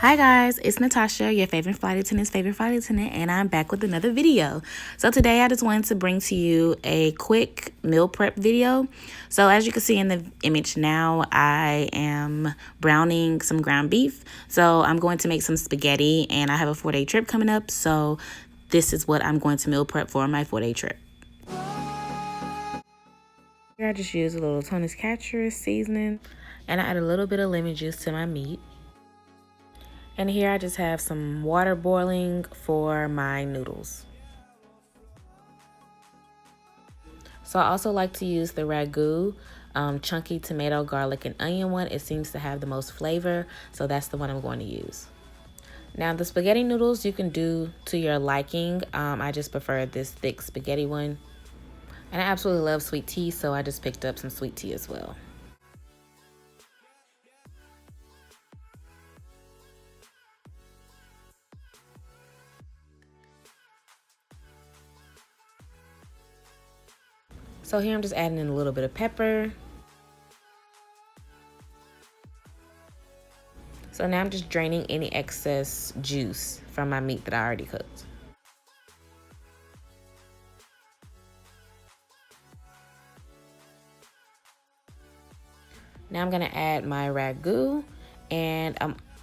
Hi guys, it's Natasha, your favorite flight attendant's favorite flight attendant, and I'm back with another video. So today I just wanted to bring to you a quick meal prep video. So as you can see in the image now, I am browning some ground beef. So I'm going to make some spaghetti, and I have a 4-day trip coming up. So this is what I'm going to meal prep for my 4-day trip. Here I just use a little Tonus Catcher seasoning, and I add a little bit of lemon juice to my meat. And here I just have some water boiling for my noodles. So I also like to use the ragu, chunky tomato, garlic, and onion one. It seems to have the most flavor, so that's the one I'm going to use. Now the spaghetti noodles you can do to your liking. I just prefer this thick spaghetti one. And I absolutely love sweet tea, so I just picked up some sweet tea as well. So here I'm just adding in a little bit of pepper. So now I'm just draining any excess juice from my meat that I already cooked. Now I'm gonna add my ragu, and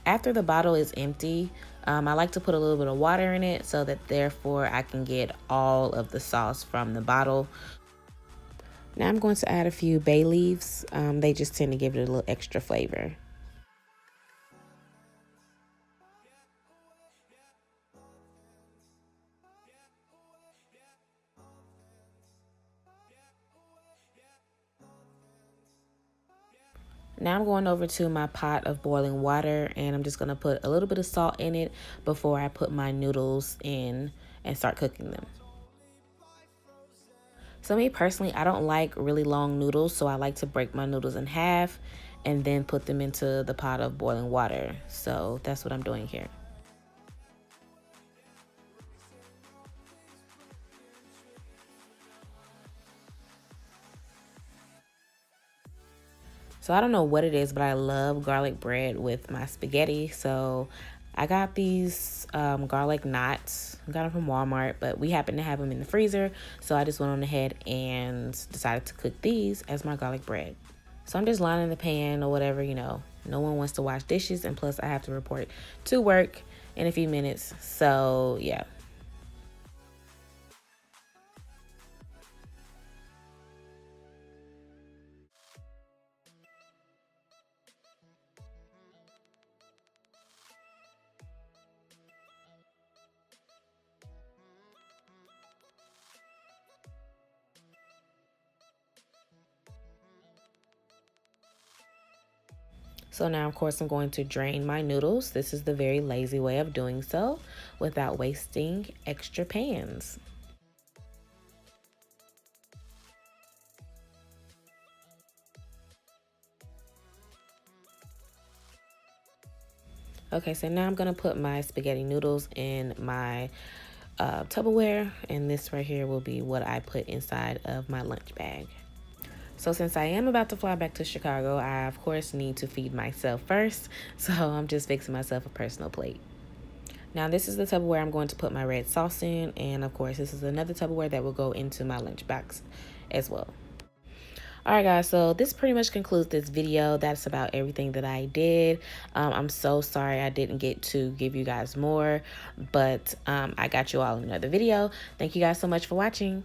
after the bottle is empty, I like to put a little bit of water in it so that therefore I can get all of the sauce from the bottle. Now I'm going to add a few bay leaves. They just tend to give it a little extra flavor. Now I'm going over to my pot of boiling water, and I'm just gonna put a little bit of salt in it before I put my noodles in and start cooking them. So me personally, I don't like really long noodles, so I like to break my noodles in half and then put them into the pot of boiling water. So that's what I'm doing here. So I don't know what it is, but I love garlic bread with my spaghetti. So I got these garlic knots. I got them from Walmart, but we happen to have them in the freezer. So I just went on ahead and decided to cook these as my garlic bread. So I'm just lining the pan or whatever, you know. No one wants to wash dishes, and plus I have to report to work in a few minutes. So yeah. So now, of course, I'm going to drain my noodles. This is the very lazy way of doing so without wasting extra pans. Okay, so now I'm gonna put my spaghetti noodles in my Tupperware, and this right here will be what I put inside of my lunch bag. So since I am about to fly back to Chicago, I of course need to feed myself first. So I'm just fixing myself a personal plate. Now this is the Tupperware I'm going to put my red sauce in, and of course this is another Tupperware that will go into my lunch box as well. Alright guys, so this pretty much concludes this video. That's about everything that I did. I'm so sorry I didn't get to give you guys more, but I got you all in another video. Thank you guys so much for watching.